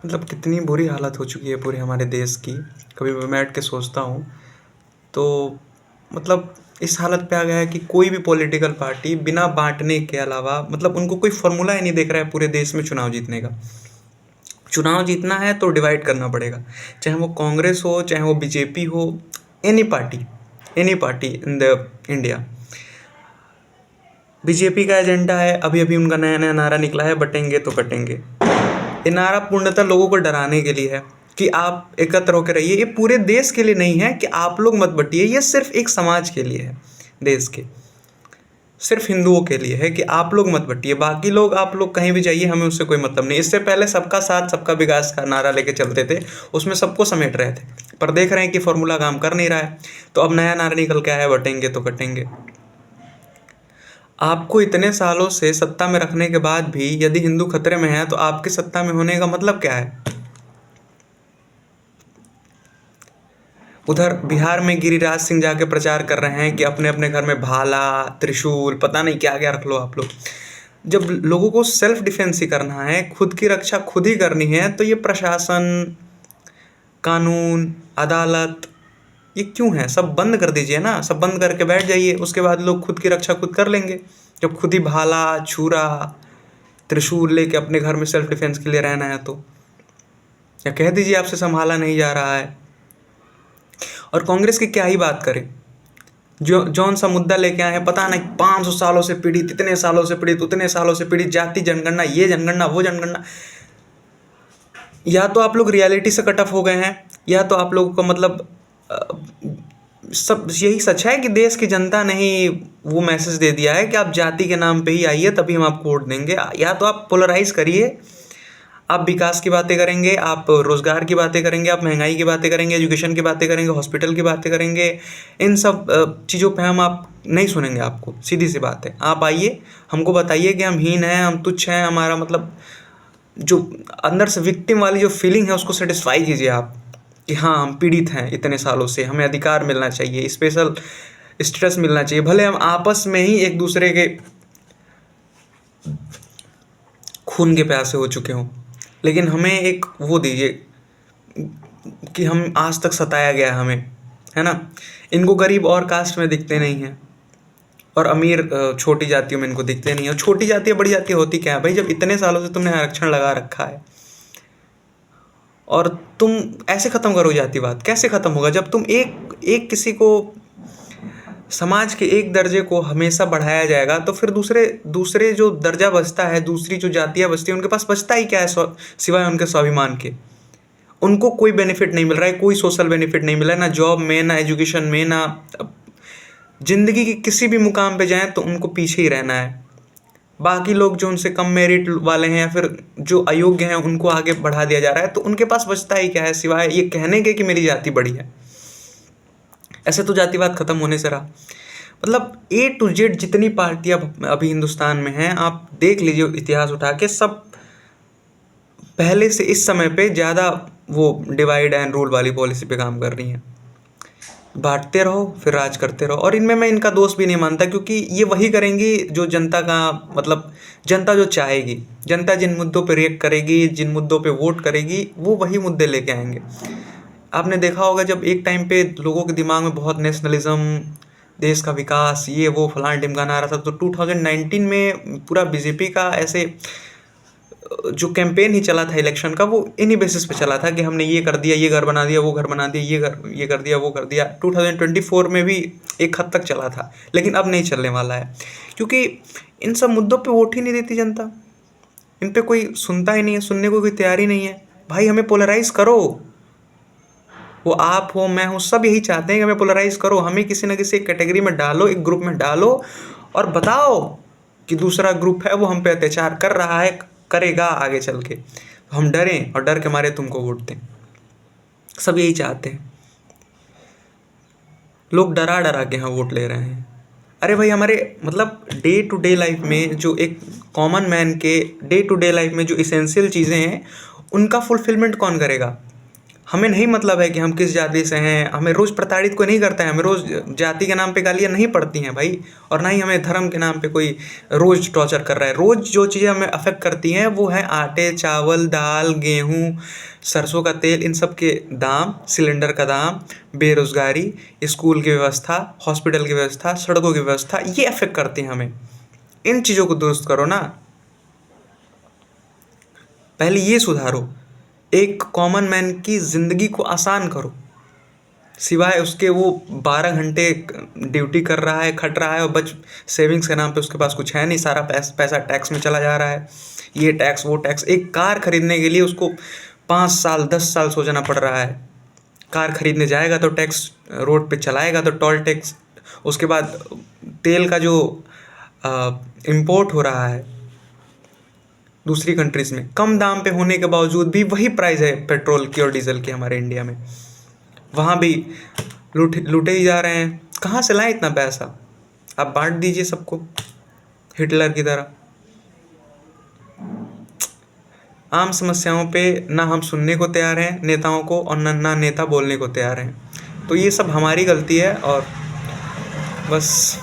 मतलब कितनी बुरी हालत हो चुकी है पूरे हमारे देश की। कभी मैं बैठ के सोचता हूँ तो मतलब इस हालत पे आ गया है कि कोई भी पॉलिटिकल पार्टी बिना बांटने के अलावा मतलब उनको कोई फॉर्मूला ही नहीं देख रहा है पूरे देश में चुनाव जीतने का। चुनाव जीतना है तो डिवाइड करना पड़ेगा, चाहे वो कांग्रेस हो, चाहे वो बीजेपी हो, any party, any party in the India. BJP का एजेंडा है, अभी अभी उनका नया नया नारा निकला है, बटेंगे तो कटेंगे। ये नारा पूर्णतः लोगों को डराने के लिए है कि आप एकत्र होकर रहिए। ये पूरे देश के लिए नहीं है कि आप लोग मत बटिए, ये सिर्फ एक समाज के लिए है, देश के सिर्फ हिंदुओं के लिए है कि आप लोग मत बटिए। बाकी लोग, आप लोग कहीं भी जाइए, हमें उससे कोई मतलब नहीं। इससे पहले सबका साथ सबका विकास का नारा लेके चलते थे, उसमें सबको समेट रहे थे, पर देख रहे हैं कि फॉर्मूला काम कर नहीं रहा है, तो अब नया नारा निकल के आया है, बटेंगे तो कटेंगे। आपको इतने सालों से सत्ता में रखने के बाद भी यदि हिंदू खतरे में है तो आपके सत्ता में होने का मतलब क्या है? उधर बिहार में गिरिराज सिंह जाके प्रचार कर रहे हैं कि अपने अपने घर में भाला, त्रिशूल, पता नहीं क्या क्या रख लो आप लोग। जब लोगों को सेल्फ डिफेंस ही करना है, खुद की रक्षा खुद ही करनी है, तो ये प्रशासन, कानून, अदालत, ये क्यों है? सब बंद कर दीजिए ना, सब बंद करके बैठ जाइए, उसके बाद लोग खुद की रक्षा खुद कर लेंगे। जब खुद ही भाला, छुरा, त्रिशूल लेके अपने घर में सेल्फ डिफेंस के लिए रहना है तो या कह दीजिए आपसे संभाला नहीं जा रहा है। और कांग्रेस की क्या ही बात करें, जो जौन सा मुद्दा लेके आए हैं, पता नहीं 500 सालों से पीड़ित, इतने सालों से पीड़ित, उतने सालों से पीड़ित, जाति जनगणना, ये जनगणना, वो जनगणना। या तो आप लोग रियलिटी से कट ऑफ हो गए हैं, या तो आप लोगों को मतलब सब यही सच है कि देश की जनता ने ही वो मैसेज दे दिया है कि आप जाति के नाम पे ही आइए तभी हम आपको वोट देंगे। या तो आप पोलराइज करिए, आप विकास की बातें करेंगे, आप रोज़गार की बातें करेंगे, आप महंगाई की बातें करेंगे, एजुकेशन की बातें करेंगे, हॉस्पिटल की बातें करेंगे, इन सब चीज़ों पे हम आप नहीं सुनेंगे आपको। सीधी सी बात है, आप आइए, हमको बताइए कि हम हीन हैं, हम तुच्छ हैं, हमारा मतलब जो अंदर से विक्टिम वाली जो फीलिंग है उसको सेटिस्फाई कीजिए आप कि हाँ हम पीड़ित हैं इतने सालों से, हमें अधिकार मिलना चाहिए, स्पेशल स्टेटस मिलना चाहिए। भले हम आपस में ही एक दूसरे के खून के प्यासे हो चुके हों, लेकिन हमें एक वो दीजिए कि हम आज तक सताया गया हमें, है ना। इनको गरीब और कास्ट में दिखते नहीं हैं, और अमीर छोटी जातियों में इनको दिखते नहीं है। और छोटी जातियाँ बड़ी जातियाँ होती क्या है भाई? जब इतने सालों से तुमने आरक्षण लगा रखा है और तुम ऐसे ख़त्म करो जातिवाद, कैसे ख़त्म होगा? जब तुम एक एक किसी को, समाज के एक दर्जे को हमेशा बढ़ाया जाएगा तो फिर दूसरे दूसरे जो दर्जा बचता है, दूसरी जो जातियाँ बचती हैं, उनके पास बचता ही क्या है सिवाय उनके स्वाभिमान के? उनको कोई बेनिफिट नहीं मिल रहा है, कोई सोशल बेनिफिट नहीं मिल रहा है, ना जॉब में, ना एजुकेशन में, ना जिंदगी के किसी भी मुकाम पे जाएं तो उनको पीछे ही रहना है। बाकी लोग जो उनसे कम मेरिट वाले हैं या फिर जो अयोग्य हैं उनको आगे बढ़ा दिया जा रहा है, तो उनके पास बचता ही क्या है सिवाय ये कहने के कि मेरी जाति बड़ी है। ऐसे तो जातिवाद खत्म होने से रहा। मतलब ए टू जेड जितनी पार्टियां अभी हिंदुस्तान में हैं, आप देख लीजिए इतिहास उठा के, सब पहले से इस समय पे ज़्यादा वो डिवाइड एंड रूल वाली पॉलिसी पे काम कर रही हैं। बांटते रहो फिर राज करते रहो। और इनमें मैं इनका दोष भी नहीं मानता, क्योंकि ये वही करेंगी जो जनता का मतलब जनता जो चाहेगी। जनता जिन मुद्दों पे रिएक्ट करेगी, जिन मुद्दों पे वोट करेगी, वो वही मुद्दे लेके आएंगे। आपने देखा होगा जब एक टाइम पे लोगों के दिमाग में बहुत नेशनलिज्म, देश का विकास, ये वो फलान ढिमकाना आ रहा था, तो 2019 में पूरा बीजेपी का ऐसे जो कैंपेन ही चला था इलेक्शन का, वो इन्हीं बेसिस पे चला था कि हमने ये कर दिया, ये घर बना दिया, वो घर बना दिया, ये कर दिया, वो कर दिया। 2024 में भी एक हद तक चला था, लेकिन अब नहीं चलने वाला है, क्योंकि इन सब मुद्दों पे वोट ही नहीं देती जनता। इन पे कोई सुनता ही नहीं है, सुनने को कोई तैयार ही नहीं है। भाई हमें पोलराइज करो, वो आप हो, मैं हूँ, सब यही चाहते हैं कि हमें पोलराइज करो, हमें किसी न किसी कैटेगरी में डालो, एक ग्रुप में डालो, और बताओ कि दूसरा ग्रुप है वो हम पे अत्याचार कर रहा है, करेगा आगे चल के, हम डरें और डर के मारे तुमको वोट दें। सब यही चाहते हैं। लोग डरा डरा के यहाँ वोट ले रहे हैं। अरे भाई हमारे मतलब डे टू डे लाइफ में जो एक कॉमन मैन के डे टू डे लाइफ में जो इसेंशियल चीज़ें हैं, उनका फुलफिलमेंट कौन करेगा? हमें नहीं मतलब है कि हम किस जाति से हैं, हमें रोज़ प्रताड़ित कोई नहीं करता है, हमें रोज़ जाति के नाम पे गालियाँ नहीं पड़ती हैं भाई, और ना ही हमें धर्म के नाम पे कोई रोज़ टॉर्चर कर रहा है। रोज़ जो चीज़ें हमें अफ़ेक्ट करती हैं वो है आटे, चावल, दाल, गेहूँ, सरसों का तेल, इन सब के दाम, सिलेंडर का दाम, बेरोज़गारी, स्कूल की व्यवस्था, हॉस्पिटल की व्यवस्था, सड़कों की व्यवस्था, ये अफ़ेक्ट करती हैं हमें। इन चीज़ों को दुरुस्त करो ना, पहले ये सुधारो, एक कॉमन मैन की ज़िंदगी को आसान करो। सिवाय उसके वो 12 घंटे ड्यूटी कर रहा है, खट रहा है, और सेविंग्स के नाम पे उसके पास कुछ है नहीं, सारा पैसा टैक्स में चला जा रहा है, ये टैक्स वो टैक्स। एक कार खरीदने के लिए उसको 5 साल 10 साल सोचना पड़ रहा है। कार खरीदने जाएगा तो टैक्स, रोड पे चलाएगा तो टोल टैक्स, उसके बाद तेल का जो इम्पोर्ट हो रहा है दूसरी कंट्रीज़ में, कम दाम पे होने के बावजूद भी वही प्राइस है पेट्रोल की और डीजल की हमारे इंडिया में, वहाँ भी लूटे ही जा रहे हैं। कहाँ से लाएं इतना पैसा? आप बांट दीजिए सबको हिटलर की तरह। आम समस्याओं पे ना हम सुनने को तैयार हैं नेताओं को, और ना नेता बोलने को तैयार हैं। तो ये सब हमारी गलती है, और बस